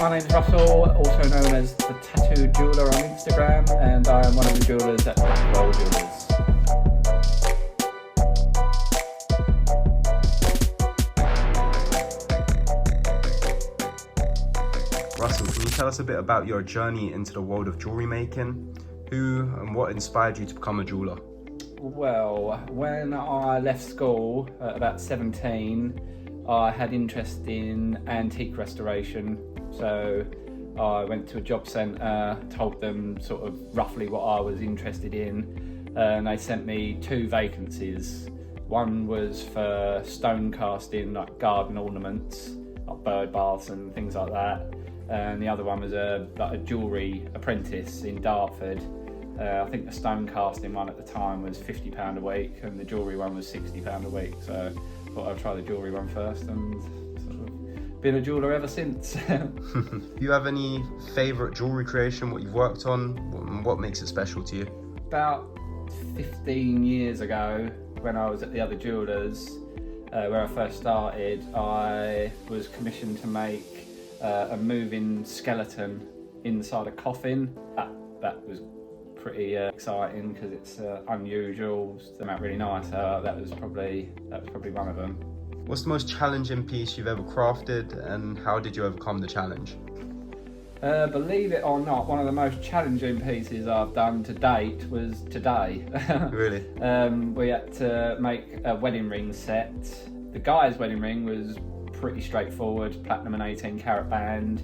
my name's Russell, also known as the Tattooed Jeweller on Instagram, and I am one of the jewellers at Blackwell Jewellers. Russell, can you tell us a bit about your journey into the world of jewellery making? Who and what inspired you to become a jeweller? Well, when I left school at about 17, I had interest in antique restoration. So I went to a job centre, told them sort of roughly what I was interested in, and they sent me 2 vacancies. One was for stone casting, like garden ornaments, like bird baths and things like that. And the other one was a jewellery apprentice in Dartford. I think the stone casting one at the time was £50 a week, and the jewellery one was £60 a week. So I thought I'd try the jewellery one first, and sort of been a jeweller ever since. Do you have any favourite jewellery creation, what you've worked on, what makes it special to you? About 15 years ago, when I was at the other jewellers, where I first started, I was commissioned to make a moving skeleton inside a coffin. That was pretty exciting because it's unusual. It came out really nice. That was probably one of them. What's the most challenging piece you've ever crafted, and how did you overcome the challenge? Believe it or not, one of the most challenging pieces I've done to date was today. Really? We had to make a wedding ring set. The guy's wedding ring was pretty straightforward, platinum and 18 carat band,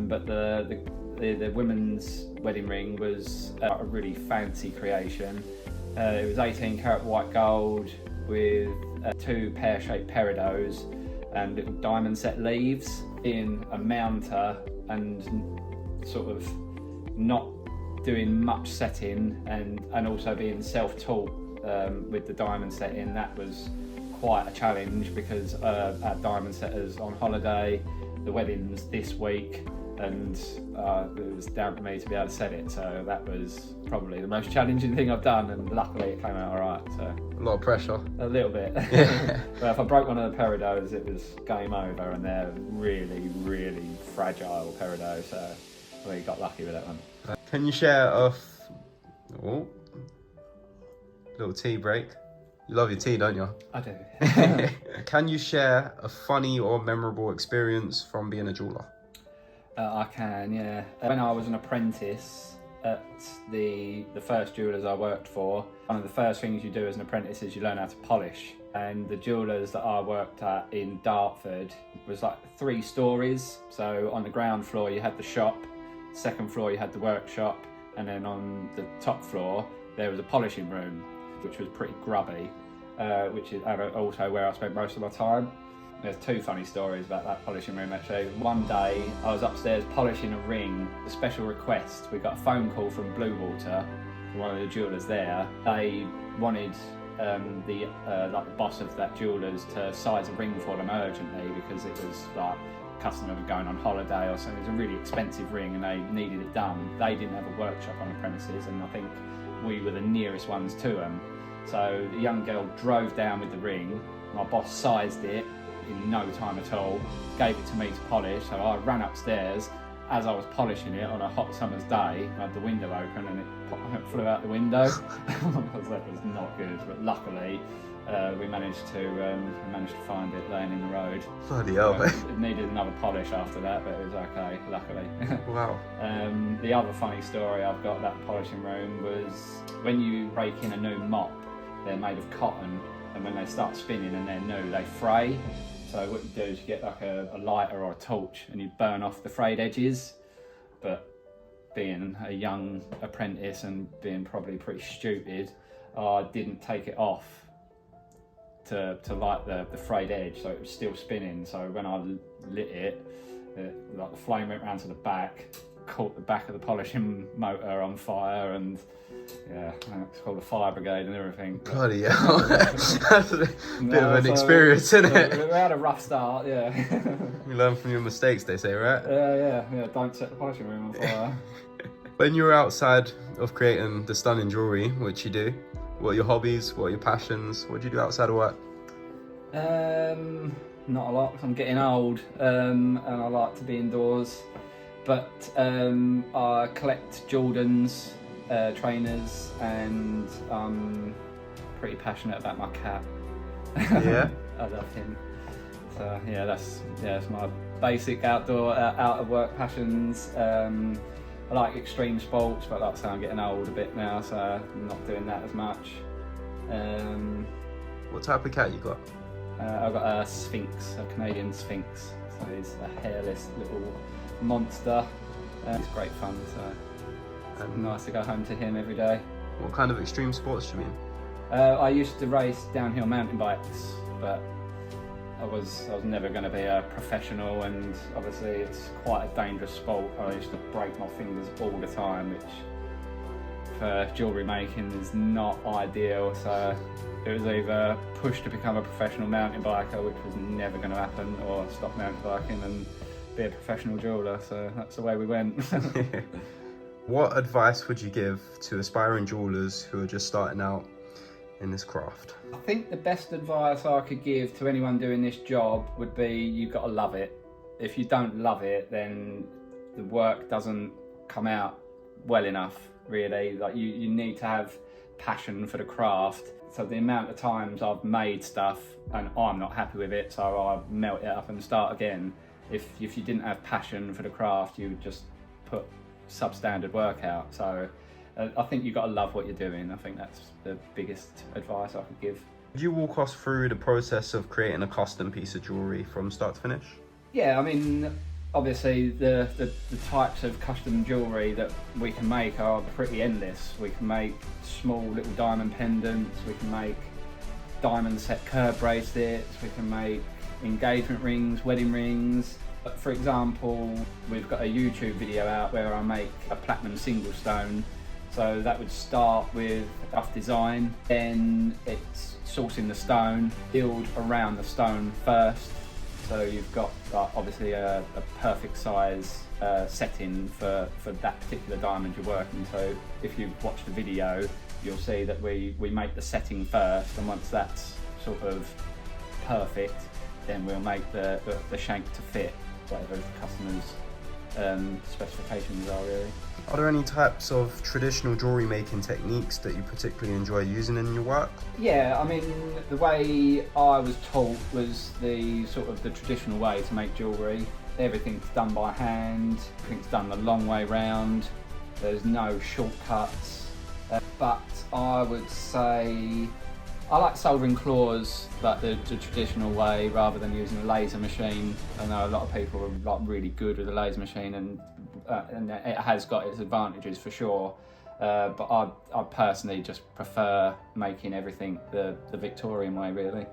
but the women's wedding ring was a really fancy creation. It was 18 carat white gold with 2 pear-shaped peridots and little diamond set leaves in a mounter, and sort of not doing much setting, and also being self-taught with the diamond setting. That was quite a challenge because our diamond setter's on holiday, the wedding's this week, and it was down to me to be able to set it. So that was probably the most challenging thing I've done, and luckily it came out all right. So A lot of pressure. a little bit. Yeah. But if I broke one of the peridots, it was game over, and they're really, really fragile peridots. So we got lucky with that one. Can you share a little tea break? You love your tea, don't you? I do. Can you share a funny or memorable experience from being a jeweller? I can, yeah. When I was an apprentice at the first jewellers I worked for, one of the first things you do as an apprentice is you learn how to polish. And the jewellers that I worked at in Dartford was like 3 stories. So on the ground floor you had the shop, second floor you had the workshop, and then on the top floor there was a polishing room, which was pretty grubby, which is also where I spent most of my time. There's 2 funny stories about that polishing room actually. One day I was upstairs polishing a ring, a special request. We got a phone call from Bluewater, one of the jewellers there. They wanted the boss of that jewellers to size a ring for them urgently because it was like a customer was going on holiday or something. It was a really expensive ring and they needed it done. They didn't have a workshop on the premises, and I think we were the nearest ones to them. So the young girl drove down with the ring. My boss sized it in no time at all, gave it to me to polish. So I ran upstairs. As I was polishing it on a hot summer's day, I had the window open and it flew out the window. That was not good, but luckily we managed to find it laying in the road. Bloody hell. It needed another polish after that, but it was okay, luckily. Wow. The other funny story I've got about the polishing room was when you break in a new mop, they're made of cotton, and when they start spinning and they're new, they fray. So what you do is you get like a lighter or a torch and you burn off the frayed edges. But being a young apprentice and being probably pretty stupid, I didn't take it off to light the frayed edge, so it was still spinning. So when I lit it, like the flame went round to the back, caught the back of the polishing motor on fire, and yeah, it's called a fire brigade and everything. Bloody hell. That's a bit of an experience, isn't it? We had a rough start, yeah. You learn from your mistakes, they say, right? Yeah, don't set the polishing room on fire. When you're outside of creating the stunning jewellery, which you do, what are your hobbies, what are your passions, what do you do outside of work? Not a lot, 'cause I'm getting old, and I like to be indoors. But I collect Jordans, trainers, and I'm pretty passionate about my cat. Yeah. I love him. So yeah, that's my basic outdoor, out of work passions. I like extreme sports, but like I say, I'm getting old a bit now, so I'm not doing that as much. What type of cat you got? I've got a Sphinx, a Canadian Sphinx. So he's a hairless little monster. It's great fun, so it's nice to go home to him every day. What kind of extreme sports do you mean? I used to race downhill mountain bikes, but I was never going to be a professional, and obviously it's quite a dangerous sport. I used to break my fingers all the time, which for jewellery making is not ideal. So it was either push to become a professional mountain biker, which was never going to happen, or stop mountain biking and be a professional jeweller. So that's the way we went. What advice would you give to aspiring jewellers who are just starting out in this craft? I think the best advice I could give to anyone doing this job would be you've got to love it. If you don't love it, then the work doesn't come out well enough, really. Like you need to have passion for the craft. So the amount of times I've made stuff and I'm not happy with it, so I melt it up and start again. If you didn't have passion for the craft, you would just put substandard work out. So I think you've got to love what you're doing. I think that's the biggest advice I could give. Could you walk us through the process of creating a custom piece of jewellery from start to finish? Yeah, I mean, obviously the types of custom jewellery that we can make are pretty endless. We can make small little diamond pendants, we can make diamond set curb bracelets, we can make engagement rings, wedding rings. For example, we've got a YouTube video out where I make a platinum single stone. So that would start with a rough design, then it's sourcing the stone, build around the stone first. So you've got obviously a perfect size setting for that particular diamond you're working. So if you watch the video, you'll see that we make the setting first, and once that's sort of perfect, then we'll make the shank to fit whatever the customer's specifications are, really. Are there any types of traditional jewellery making techniques that you particularly enjoy using in your work? Yeah, I mean, the way I was taught was the traditional way to make jewellery. Everything's done by hand, everything's done the long way round, there's no shortcuts. But I would say I like soldering claws, like the traditional way, rather than using a laser machine. I know a lot of people are like really good with a laser machine, and it has got its advantages for sure. But I personally just prefer making everything the Victorian way, really.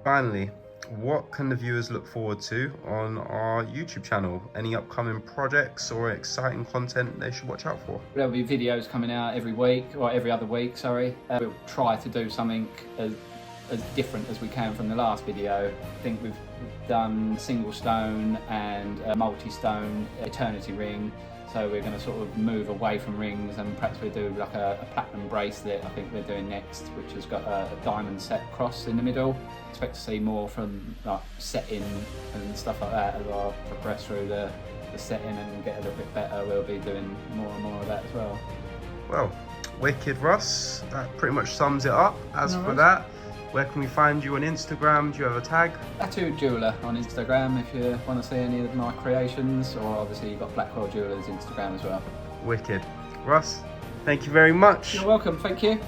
Finally, what can the viewers look forward to on our YouTube channel? Any upcoming projects or exciting content they should watch out for? There'll be videos coming out every week, or every other week, sorry. We'll try to do something as different as we can from the last video. I think we've done single stone and a multi-stone eternity ring. So we're going to sort of move away from rings, and perhaps we'll do like a platinum bracelet I think we're doing next, which has got a diamond set cross in the middle. Expect to see more from like setting and stuff like that as I progress through the setting and get a little bit better. We'll be doing more and more of that as well. Well, wicked, Russ. That pretty much sums it up. As for that, where can we find you on Instagram? Do you have a tag? Tattooed Jeweller on Instagram if you want to see any of my creations, or obviously you've got Blackwell Jewellers Instagram as well. Wicked. Russ, thank you very much. You're welcome, thank you.